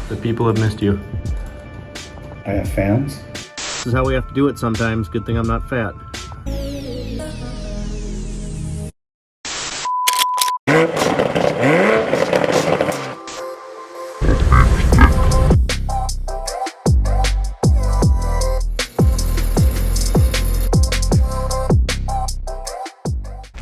The people have missed you. I have fans. This is how we have to do it sometimes. Good thing I'm not fat.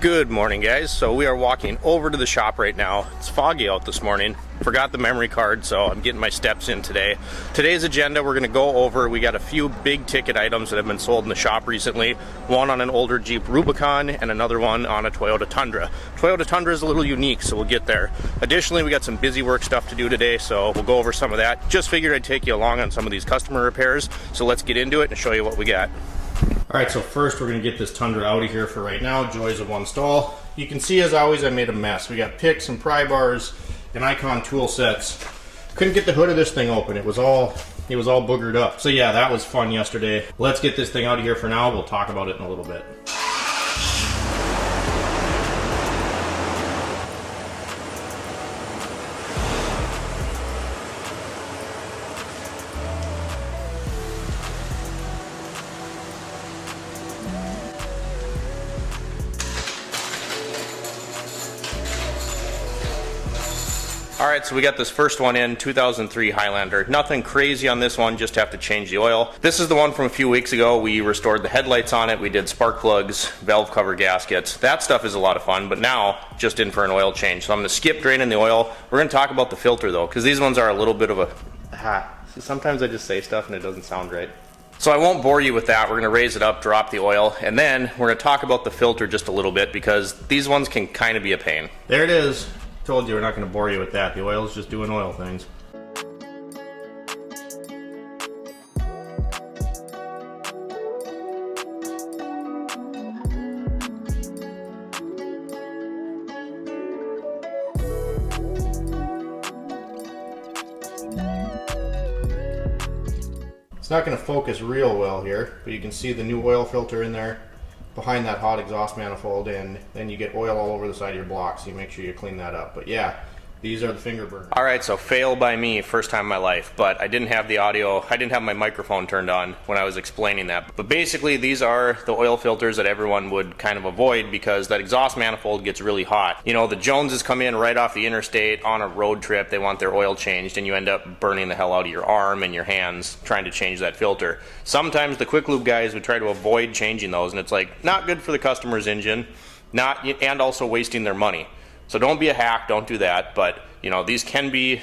Good morning, guys. So we are walking over to the shop right now. It's foggy out this morning. Forgot the memory card, so I'm getting my steps in today. Today's agenda, we're going to go over, we got a few big ticket items that have been sold in the shop recently. One on an older Jeep Rubicon and another one on a Toyota Tundra. Toyota Tundra is a little unique, so we'll get there. Additionally, we got some busy work stuff to do today, so we'll go over some of that. Just figured I'd take you along on some of these customer repairs, so let's get into it and show you what we got. Alright, so first we're going to get this Tundra out of here for right now. Joys of one stall. You can see, as always, I made a mess. We got picks and pry bars and Icon tool sets. Couldn't get the hood of this thing open. It was all boogered up. So yeah, that was fun yesterday. Let's get this thing out of here for now. We'll talk about it in a little bit. Alright, so we got this first one in, 2003 Highlander. Nothing crazy on this one, just have to change the oil. This is the one from a few weeks ago. We restored the headlights on it, we did spark plugs, valve cover gaskets. That stuff is a lot of fun, but now, just in for an oil change. So I'm going to skip draining the oil. We're going to talk about the filter though, because these ones are a little bit of a... Sometimes I just say stuff and it doesn't sound right. So I won't bore you with that. We're going to raise it up, drop the oil, and then we're going to talk about the filter just a little bit, because these ones can kind of be a pain. There it is. Told you we're not going to bore you with that. The oil's just doing oil things. It's not going to focus real well here, but you can see the new oil filter in there behind that hot exhaust manifold, and then you get oil all over the side of your block, so you make sure you clean that up. But yeah, these are the finger burners. Alright, so fail by me, first time in my life, but I didn't have the audio, I didn't have my microphone turned on when I was explaining that. But basically, these are the oil filters that everyone would kind of avoid, because that exhaust manifold gets really hot. You know, the Joneses come in right off the interstate on a road trip, they want their oil changed, and you end up burning the hell out of your arm and your hands trying to change that filter. Sometimes the quick lube guys would try to avoid changing those, and it's like, not good for the customer's engine, and also wasting their money. So don't be a hack, don't do that, but you know, these can be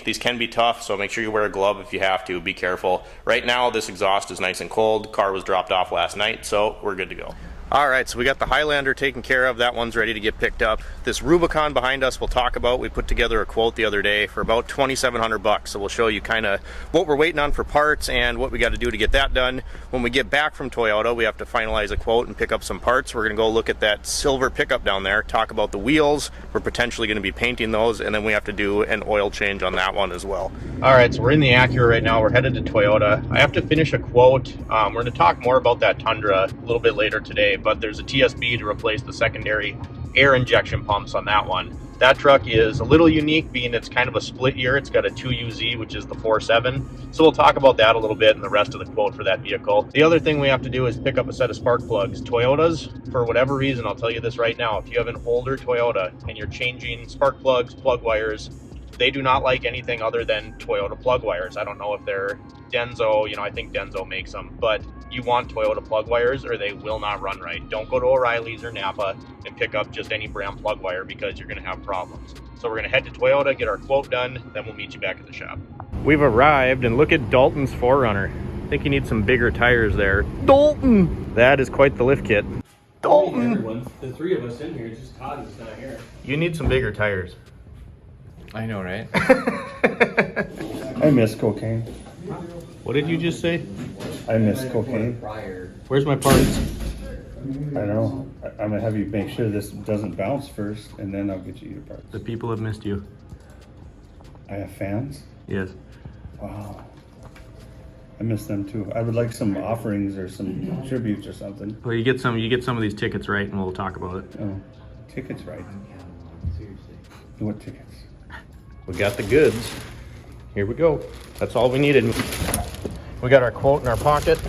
tough, so make sure you wear a glove if you have to, be careful. Right now, this exhaust is nice and cold. Car was dropped off last night, so we're good to go. Alright, so we got the Highlander taken care of. That one's ready to get picked up. This Rubicon behind us we'll talk about. We put together a quote the other day for about $2,700, so we'll show you kind of what we're waiting on for parts and what we got to do to get that done. When we get back from Toyota, we have to finalize a quote and pick up some parts. We're going to go look at that silver pickup down there, talk about the wheels. We're potentially going to be painting those, and then we have to do an oil change on that one as well. Alright, so we're in the Acura right now. We're headed to Toyota. I have to finish a quote. We're going to talk more about that Tundra a little bit later today, but there's a TSB to replace the secondary air injection pumps on that one. That truck is a little unique, being it's kind of a split year. It's got a 2UZ, which is the 4.7. So we'll talk about that a little bit in the rest of the quote for that vehicle. The other thing we have to do is pick up a set of spark plugs. Toyotas, for whatever reason, I'll tell you this right now, if you have an older Toyota and you're changing spark plugs, plug wires, they do not like anything other than Toyota plug wires. I don't know if they're Denso, you know, I think Denso makes them, but you want Toyota plug wires or they will not run right. Don't go to O'Reilly's or Napa and pick up just any brand plug wire, because you're going to have problems. So we're going to head to Toyota, get our quote done, then we'll meet you back at the shop. We've arrived, and look at Dalton's 4Runner. I think you need some bigger tires there. Dalton! That is quite the lift kit. Dalton! Everyone, the three of us in here, just Todd is not here. You need some bigger tires. I know, right? I miss cocaine. What did you just say? I miss cocaine. Where's my parts? I know. I'm gonna have you make sure this doesn't bounce first, and then I'll get you your parts. The people have missed you. I have fans? Yes. Wow. I miss them too. I would like some offerings or some tributes or something. Well, you get some of these tickets right, and we'll talk about it. Oh, tickets right. Seriously. What tickets? We got the goods. here we go. That's all we needed. We got our quote in our pocket.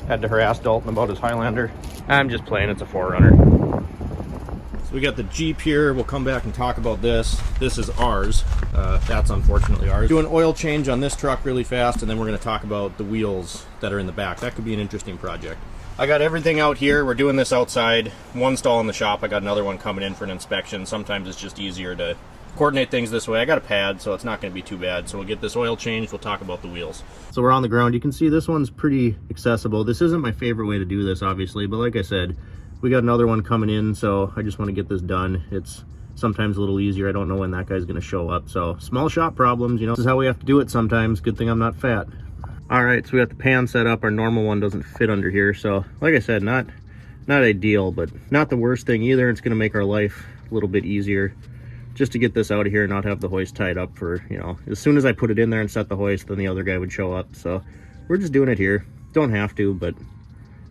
Had to harass Dalton about his Highlander. I'm just playing, it's a 4Runner. So we got the Jeep here. We'll come back and talk about this. This is ours. That's unfortunately ours. Do an oil change on this truck really fast, and then we're going to talk about the wheels that are in the back. That could be an interesting project. I got everything out here. We're doing this outside. One stall in the shop. I got another one coming in for an inspection. Sometimes it's just easier to coordinate things this way. I got a pad, so it's not going to be too bad. So we'll get this oil changed. We'll talk about the wheels. So we're on the ground. You can see this one's pretty accessible. This isn't my favorite way to do this, obviously, but like I said, we got another one coming in, so I just want to get this done. It's sometimes a little easier. I don't know when that guy's going to show up. So small shop problems, you know, this is how we have to do it sometimes. Good thing I'm not fat. All right, so we got the pan set up. Our normal one doesn't fit under here. So like I said, not ideal, but not the worst thing either. It's going to make our life a little bit easier just to get this out of here and not have the hoist tied up for, you know, as soon as I put it in there and set the hoist, then the other guy would show up. So we're just doing it here. Don't have to, but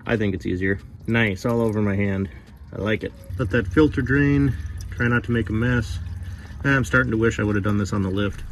I think it's easier. Nice, all over my hand. I like it. Let that filter drain. Try not to make a mess. I'm starting to wish I would have done this on the lift.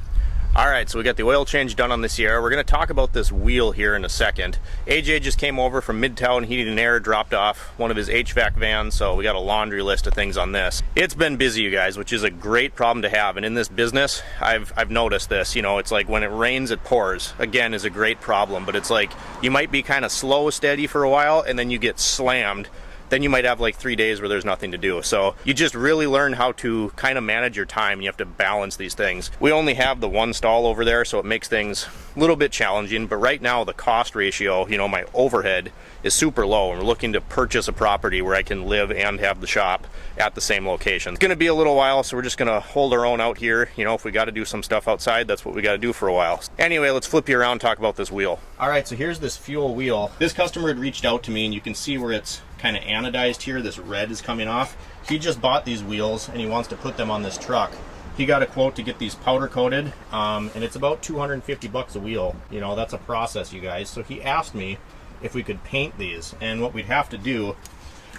All right, so we got the oil change done on the Sierra. We're gonna talk about this wheel here in a second. AJ just came over from Midtown Heating and Air, dropped off one of his HVAC vans, so we got a laundry list of things on this. It's been busy, you guys, which is a great problem to have. And in this business, I've noticed this, you know, it's like when it rains, it pours. Again, is a great problem, but it's like you might be kind of slow, steady for a while, and then you get slammed. Then you might have like 3 days where there's nothing to do. So you just really learn how to kind of manage your time. You have to balance these things. We only have the one stall over there, so it makes things a little bit challenging. But right now the cost ratio, you know, my overhead is super low, and we're looking to purchase a property where I can live and have the shop at the same location. It's gonna be a little while, so we're just gonna hold our own out here. You know, if we gotta do some stuff outside, that's what we gotta do for a while. Anyway, let's flip you around and talk about this wheel. All right, so here's this fuel wheel. This customer had reached out to me, and you can see where it's kind of anodized here. This red is coming off. He just bought these wheels and he wants to put them on this truck. He got a quote to get these powder coated, and it's about 250 bucks a wheel. You know, that's a process, you guys. So he asked me if we could paint these, and what we'd have to do,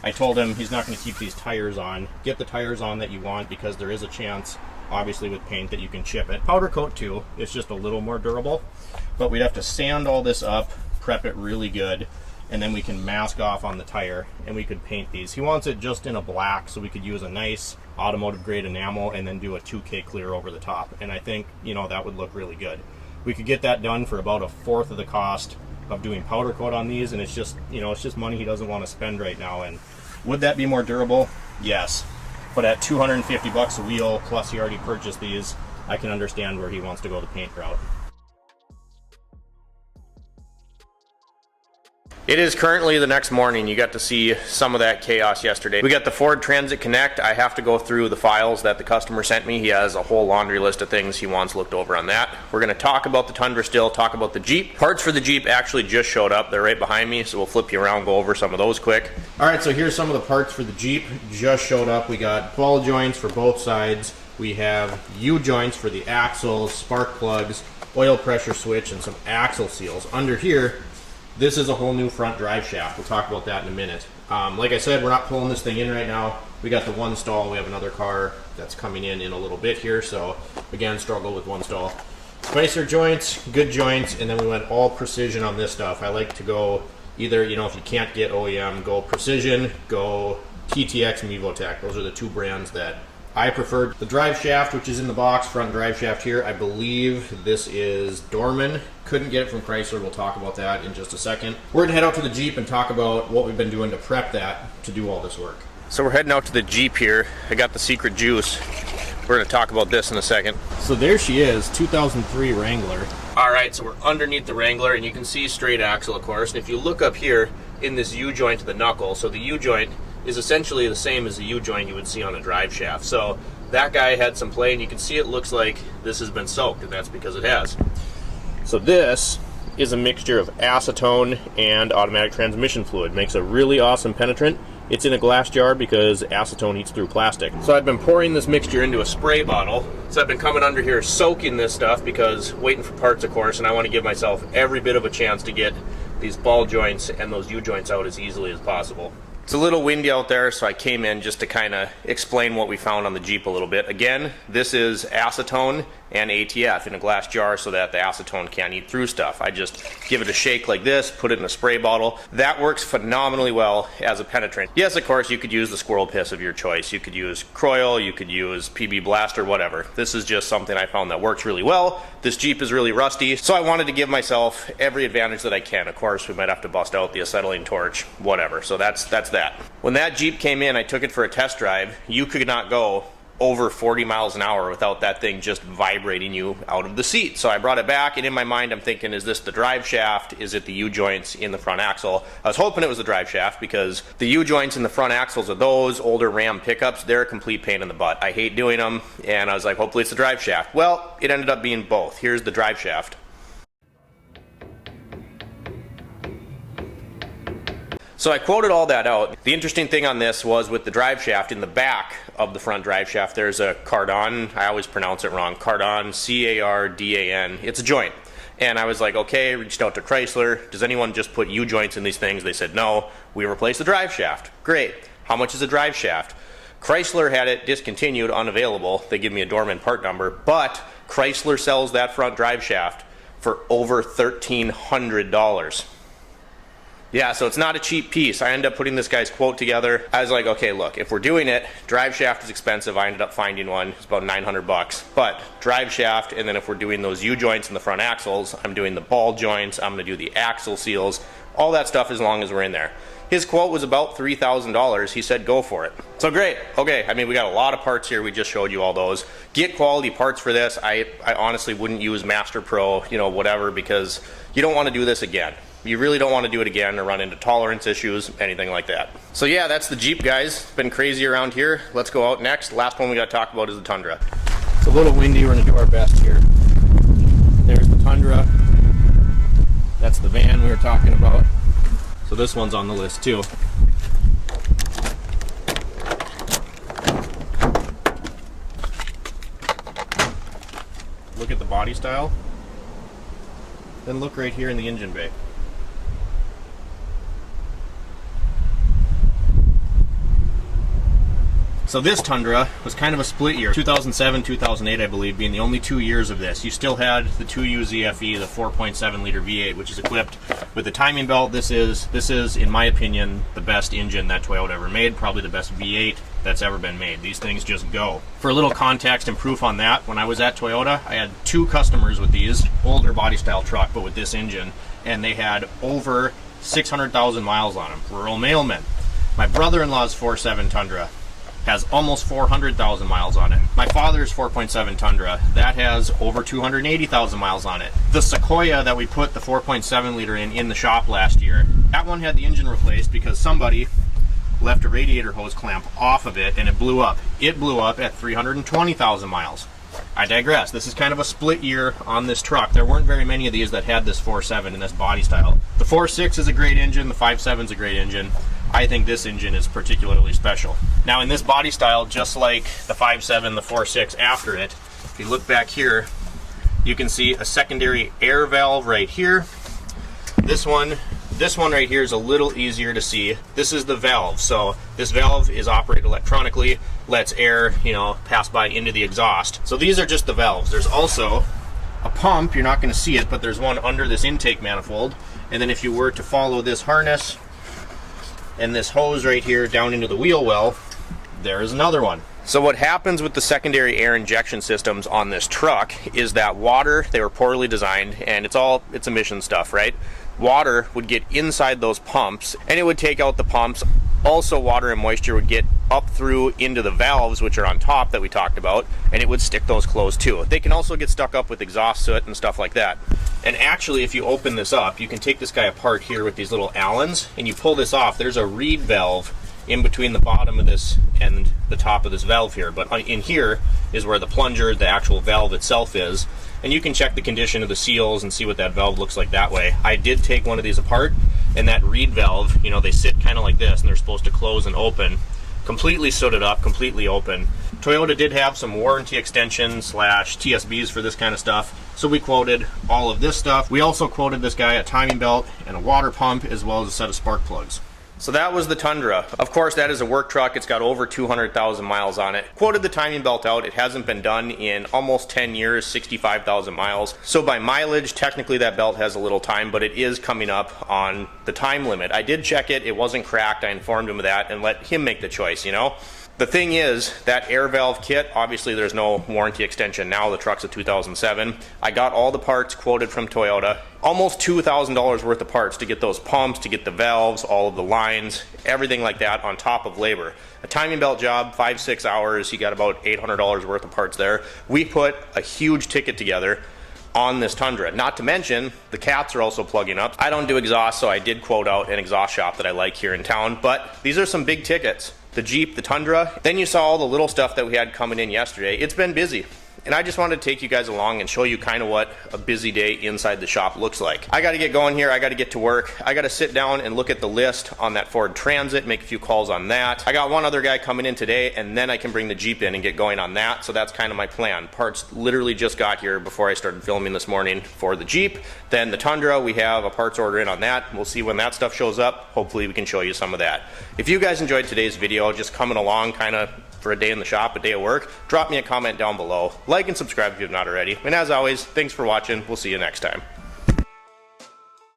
I told him he's not going to keep these tires on. Get the tires on that you want, because there is a chance, obviously with paint, that you can chip it. Powder coat too, it's just a little more durable, but we'd have to sand all this up, prep it really good, and then we can mask off on the tire and we could paint these. He wants it just in a black, so we could use a nice automotive grade enamel and then do a 2K clear over the top. And I think, you know, that would look really good. We could get that done for about a fourth of the cost of doing powder coat on these, and it's just, you know, it's just money he doesn't want to spend right now. And would that be more durable? Yes. But at 250 bucks a wheel, plus he already purchased these, I can understand where he wants to go the paint route. It is currently the next morning. You got to see some of that chaos yesterday. We got the Ford Transit Connect. I have to go through the files that the customer sent me. He has a whole laundry list of things he wants looked over on that. We're going to talk about the Tundra still, talk about the Jeep. Parts for the Jeep actually just showed up. They're right behind me, so we'll flip you around, go over some of those quick. All right, so here's some of the parts for the Jeep. Just showed up. We got ball joints for both sides. We have U-joints for the axles, spark plugs, oil pressure switch, and some axle seals. Under here, this is a whole new front drive shaft. We'll talk about that in a minute. Like I said, we're not pulling this thing in right now. We got the one stall. We have another car that's coming in a little bit here. So again, struggle with one stall. Spicer joints, good joints, and then we went all precision on this stuff. I like to go either, you know, if you can't get OEM, go precision, go TTX and Mevotech. Those are the two brands that I preferred. The drive shaft, which is in the box, front drive shaft here, I believe this is Dorman. Couldn't get it from Chrysler. We'll talk about that in just a second. We're gonna head out to the Jeep and talk about what we've been doing to prep that to do all this work. So we're heading out to the Jeep here. I got the secret juice. We're gonna talk about this in a second. So there she is, 2003 Wrangler. All right, so we're underneath the Wrangler, and you can see straight axle, of course. And if you look up here in this U-joint to the knuckle, so the U-joint is essentially the same as the U-joint you would see on a drive shaft. So that guy had some play, and you can see it looks like this has been soaked, and that's because it has. So this is a mixture of acetone and automatic transmission fluid. Makes a really awesome penetrant. It's in a glass jar because acetone eats through plastic. So I've been pouring this mixture into a spray bottle. So I've been coming under here soaking this stuff because waiting for parts, of course, and I want to give myself every bit of a chance to get these ball joints and those U-joints out as easily as possible. It's a little windy out there, so I came in just to kind of explain what we found on the Jeep a little bit. Again, this is acetone and ATF in a glass jar so that the acetone can't eat through stuff. I just give it a shake like this, put it in a spray bottle. That works phenomenally well as a penetrant. Yes, of course, you could use the squirrel piss of your choice. You could use Croil, you could use PB Blaster, whatever. This is just something I found that works really well. This Jeep is really rusty, so I wanted to give myself every advantage that I can. Of course, we might have to bust out the acetylene torch, whatever. So that's that. When that Jeep came in, I took it for a test drive. You could not go over 40 miles an hour without that thing just vibrating you out of the seat. So I brought it back, and in my mind I'm thinking, is this the drive shaft? Is it the U-joints in the front axle? I was hoping it was the drive shaft, because the U-joints in the front axles of those older Ram pickups, they're a complete pain in the butt. I hate doing them, and I was like, hopefully it's the drive shaft. Well, it ended up being both. Here's the drive shaft. So I quoted all that out. The interesting thing on this was with the drive shaft, in the back of the front drive shaft, there's a cardan. I always pronounce it wrong. Cardan, C-A-R-D-A-N. It's a joint. And I was like, okay, reached out to Chrysler. Does anyone just put U-joints in these things? They said, no, we replaced the drive shaft. Great. How much is a drive shaft? Chrysler had it discontinued, unavailable. They give me a dormant part number, but Chrysler sells that front drive shaft for over $1,300. Yeah, so it's not a cheap piece. I ended up putting this guy's quote together. I was like, okay, look, if we're doing it, drive shaft is expensive. I ended up finding one. It's about $900. But drive shaft, and then if we're doing those U-joints in the front axles, I'm doing the ball joints, I'm going to do the axle seals, all that stuff as long as we're in there. His quote was about $3,000. He said, go for it. So great. Okay, I mean, we got a lot of parts here. We just showed you all those. Get quality parts for this. I honestly wouldn't use Master Pro, you know, whatever, because you don't want to do this again. You really don't want to do it again or run into tolerance issues, anything like that. So yeah, that's the Jeep, guys. It's been crazy around here. Let's go out next. Last one we got to talk about is the Tundra. It's a little windy. We're going to do our best here. There's the Tundra. That's the van we were talking about. So this one's on the list too. Look at the body style. Then look right here in the engine bay. So this Tundra was kind of a split year. 2007, 2008, I believe, being the only 2 years of this. You still had the 2U ZFE, the 4.7 liter V8, which is equipped with the timing belt. This is, in my opinion, the best engine that Toyota ever made, probably the best V8 that's ever been made. These things just go. For a little context and proof on that, when I was at Toyota, I had 2 customers with these, older body style truck, but with this engine, and they had over 600,000 miles on them. Rural mailmen. My brother-in-law's 4.7 Tundra has almost 400,000 miles on it. My father's 4.7 Tundra, that has over 280,000 miles on it. The Sequoia that we put the 4.7 liter in the shop last year, that one had the engine replaced because somebody left a radiator hose clamp off of it and it blew up. It blew up at 320,000 miles. I digress. This is kind of a split year on this truck. There weren't very many of these that had this 4.7 in this body style. The 4.6 is a great engine, the 5.7 is a great engine. I think this engine is particularly special. Now in this body style, just like the 5.7, the 4.6 after it, if you look back here, you can see a secondary air valve right here. This one right here is a little easier to see. This is the valve. So this valve is operated electronically, lets air, pass by into the exhaust. So these are just the valves. There's also a pump. You're not going to see it, but there's one under this intake manifold. And then if you were to follow this harness and this hose right here down into the wheel well, there is another one. So what happens with the secondary air injection systems on this truck is that water, they were poorly designed, and it's emission stuff, right? Water would get inside those pumps and it would take out the pumps. Also, water and moisture would get up through into the valves, which are on top that we talked about, and it would stick those closed too. They can also get stuck up with exhaust soot and stuff like that. And actually, if you open this up, you can take this guy apart here with these little Allens, and you pull this off. There's a reed valve in between the bottom of this and the top of this valve here. But in here is where the plunger, the actual valve itself is. And you can check the condition of the seals and see what that valve looks like that way. I did take one of these apart, and that reed valve, they sit kind of like this, and they're supposed to close and open. Completely sooted up, completely open. Toyota did have some warranty extensions / TSBs for this kind of stuff, so we quoted all of this stuff. We also quoted this guy a timing belt and a water pump, as well as a set of spark plugs. So that was the Tundra. Of course, that is a work truck. It's got over 200,000 miles on it. Quoted the timing belt out. It hasn't been done in almost 10 years, 65,000 miles. So by mileage, technically that belt has a little time, but it is coming up on the time limit. I did check it. It wasn't cracked. I informed him of that and let him make the choice, you know? The thing is, that air valve kit, obviously there's no warranty extension now. The truck's a 2007. I got all the parts quoted from Toyota. Almost $2,000 worth of parts to get those pumps, to get the valves, all of the lines, everything like that on top of labor. A timing belt job, 5-6 hours. You got about $800 worth of parts there. We put a huge ticket together on this Tundra. Not to mention, the cats are also plugging up. I don't do exhaust, so I did quote out an exhaust shop that I like here in town, but these are some big tickets. The Jeep, the Tundra. Then you saw all the little stuff that we had coming in yesterday. It's been busy. And I just wanted to take you guys along and show you kind of what a busy day inside the shop looks like. I got to get going here. I got to get to work. I got to sit down and look at the list on that Ford Transit, make a few calls on that. I got one other guy coming in today, and then I can bring the Jeep in and get going on that. So that's kind of my plan. Parts literally just got here before I started filming this morning for the Jeep. Then the Tundra, we have a parts order in on that. We'll see when that stuff shows up. Hopefully we can show you some of that. If you guys enjoyed today's video, just coming along kind of for a day in the shop, a day at work, drop me a comment down below. Like and subscribe if you have not already. And as always, thanks for watching. We'll see you next time.